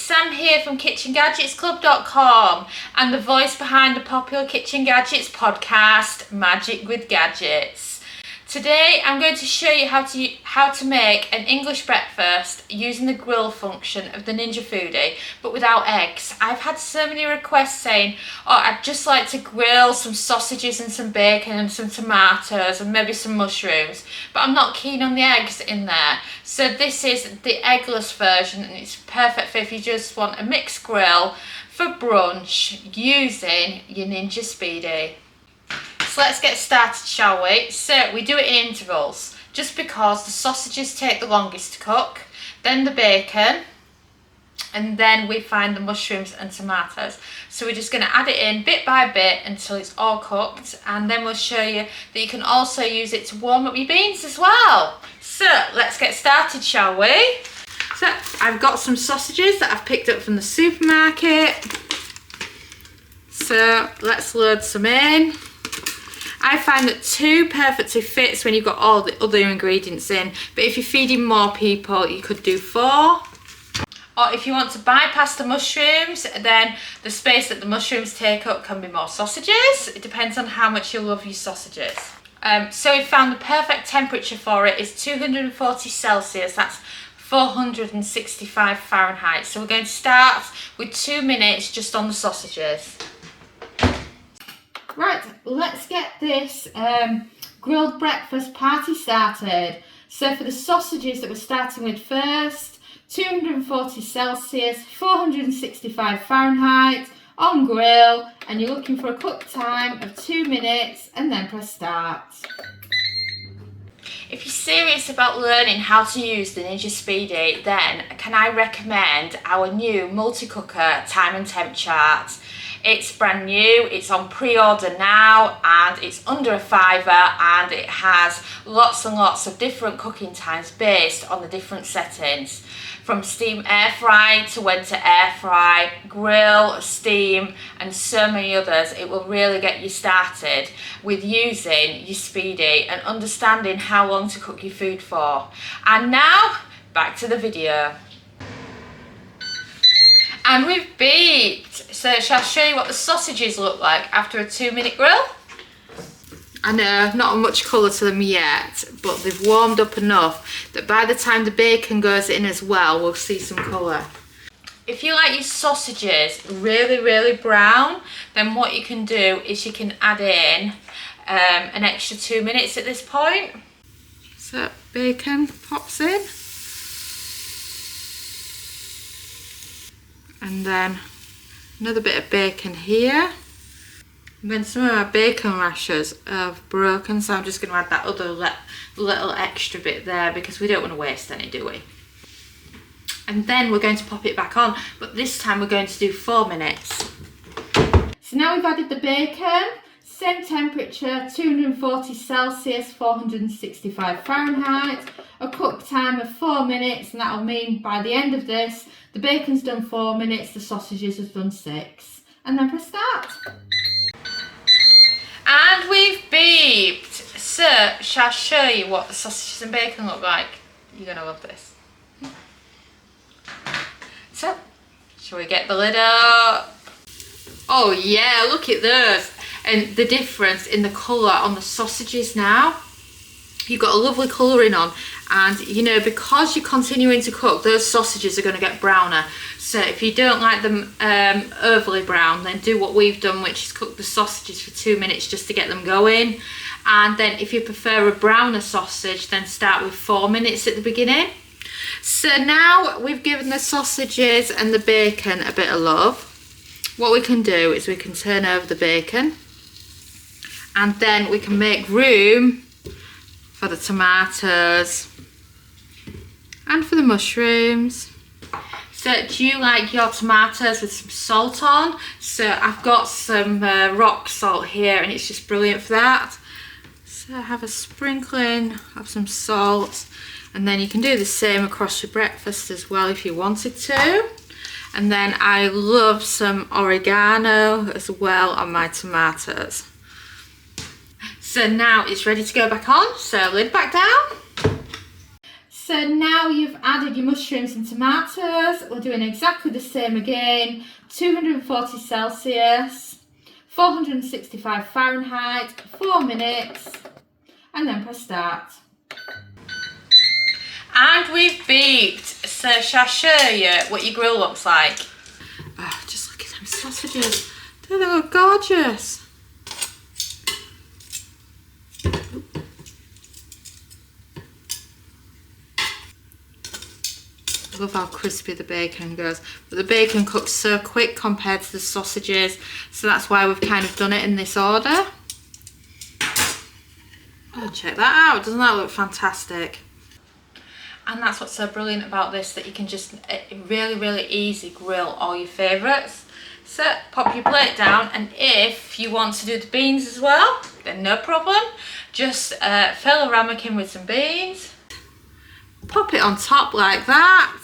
Sam here from kitchengadgetsclub.com and the voice behind the popular Kitchen Gadgets podcast, Magic with Gadgets. Today I'm going to show you how to make an English breakfast using the grill function of the Ninja Foodi, but without eggs. I've had so many requests saying, oh, I'd just like to grill some sausages and some bacon and some tomatoes and maybe some mushrooms, but I'm not keen on the eggs in there. So this is the eggless version, and it's perfect for if you just want a mixed grill for brunch using your Ninja Speedi. So let's get started, shall we? So we do it in intervals, just because the sausages take the longest to cook, then the bacon, and then we find the mushrooms and tomatoes. So we're just going to add it in bit by bit until it's all cooked, and then we'll show you that you can also use it to warm up your beans as well. So let's get started, shall we? So I've got some sausages that I've picked up from the supermarket. So let's load some in. I find that 2 perfectly fits when you've got all the other ingredients in, but if you're feeding more people you could do 4. Or if you want to bypass the mushrooms, then the space that the mushrooms take up can be more sausages. It depends on how much you love your sausages. So we found the perfect temperature for it is 240 Celsius, that's 465 Fahrenheit. So we're going to start with 2 minutes just on the sausages. Right, let's get this grilled breakfast party started. So for the sausages that we're starting with first, 240 Celsius, 465 Fahrenheit, on grill, and you're looking for a cook time of 2 minutes, and then press start. If you're serious about learning how to use the Ninja Speedi, then can I recommend our new multi-cooker time and temp chart. It's brand new, it's on pre-order now, and it's under a £5, and it has lots and lots of different cooking times based on the different settings. From steam air fry to when to air fry, grill, steam, and so many others. It will really get you started with using your Speedi and understanding how long to cook your food for. And now, back to the video. And we've beeped. So shall I show you what the sausages look like after a 2-minute grill? I know, not much colour to them yet, but they've warmed up enough that by the time the bacon goes in as well, we'll see some colour. If you like your sausages really brown, then what you can do is you can add in an extra 2 minutes at this point. So bacon pops in. And then another bit of bacon here. And then some of my bacon rashers have broken, so I'm just going to add that other little extra bit there because we don't want to waste any, do we? And then we're going to pop it back on, but this time we're going to do 4 minutes. So now we've added the bacon, same temperature, 240 Celsius, 465 Fahrenheit, a cook time of 4 minutes, and that'll mean by the end of this, the bacon's done 4 minutes, the sausages have done 6. And then press start. And we've beeped. So, shall I show you what the sausages and bacon look like? You're going to love this. So, shall we get the lid up? Oh yeah, look at those. And the difference in the colour on the sausages now. You've got a lovely colouring on, and you know, because you're continuing to cook, those sausages are going to get browner. So if you don't like them overly brown, then do what we've done, which is cook the sausages for 2 minutes just to get them going. And then if you prefer a browner sausage, then start with 4 minutes at the beginning. So now we've given the sausages and the bacon a bit of love. What we can do is we can turn over the bacon, and then we can make room for the tomatoes and for the mushrooms. So do you like your tomatoes with some salt on? So I've got some rock salt here, and it's just brilliant for that. So have a sprinkling of some salt, and then you can do the same across your breakfast as well if you wanted to. And then I love some oregano as well on my tomatoes. So now it's ready to go back on, so lid back down. So now you've added your mushrooms and tomatoes. We're doing exactly the same again. 240 Celsius, 465 Fahrenheit, 4 minutes, and then press start. And we've beeped. So shall I show you what your grill looks like? Oh, just look at them sausages. They look gorgeous. I love how crispy the bacon goes. But the bacon cooks so quick compared to the sausages, so that's why we've kind of done it in this order. Oh, check that out. Doesn't that look fantastic? And that's what's so brilliant about this, that you can just really easy grill all your favourites. So pop your plate down, and if you want to do the beans as well, then no problem. Just fill a ramekin with some beans. Pop it on top like that,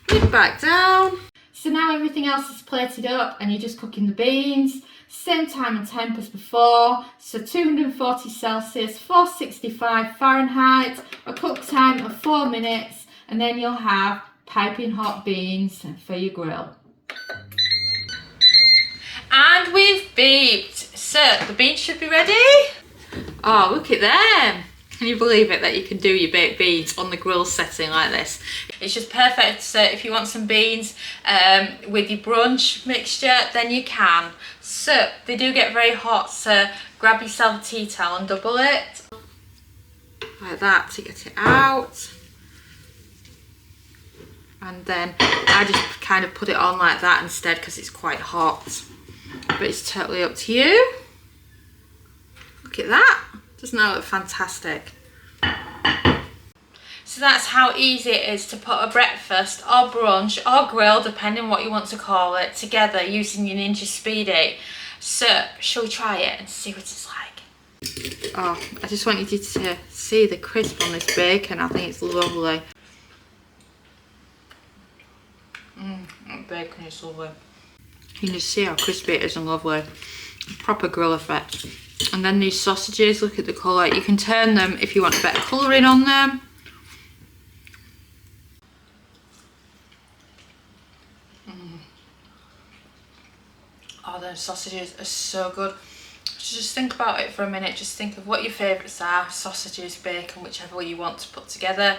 lid back down. So now everything else is plated up and you're just cooking the beans. Same time and temp as before, so 240 Celsius, 465 Fahrenheit, a cook time of 4 minutes, and then you'll have piping hot beans for your grill. And we've beeped, so the beans should be ready. Oh, look at them. Can you believe it that you can do your baked beans on the grill setting like this? It's just perfect. So if you want some beans with your brunch mixture, then you can. So they do get very hot, so grab yourself a tea towel and double it. Like that to get it out. And then I just kind of put it on like that instead because it's quite hot. But it's totally up to you. Look at that. Doesn't that look fantastic? So that's how easy it is to put a breakfast or brunch or grill, depending what you want to call it, together using your Ninja Speedi. So shall we try it and see what it's like? Oh, I just want you to see the crisp on this bacon. I think it's lovely. That bacon is lovely. You can just see how crispy it is and lovely. Proper grill effect. And then these sausages, look at the colour. You can turn them if you want a better colouring on them. Oh, those sausages are so good. So just think about it for a minute. Just think of what your favourites are. Sausages, bacon, whichever you want to put together.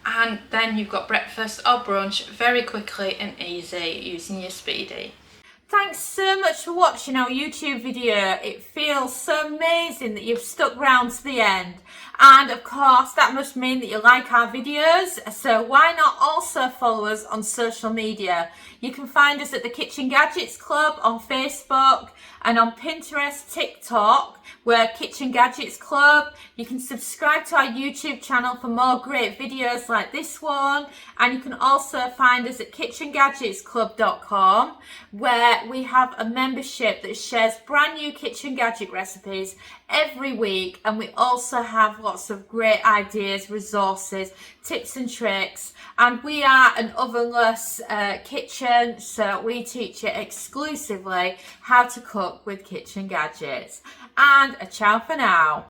And then you've got breakfast or brunch very quickly and easy using your Speedi. Thanks so much for watching our YouTube video. It feels so amazing that you've stuck around to the end. And of course, that must mean that you like our videos. So why not also follow us on social media? You can find us at the Kitchen Gadgets Club on Facebook and on Pinterest, TikTok. We're Kitchen Gadgets Club. You can subscribe to our YouTube channel for more great videos like this one. And you can also find us at kitchengadgetsclub.com, where we have a membership that shares brand new kitchen gadget recipes every week. And we also have lots of great ideas, resources, tips and tricks. And we are an ovenless kitchen, so we teach you exclusively how to cook with kitchen gadgets. And a ciao for now.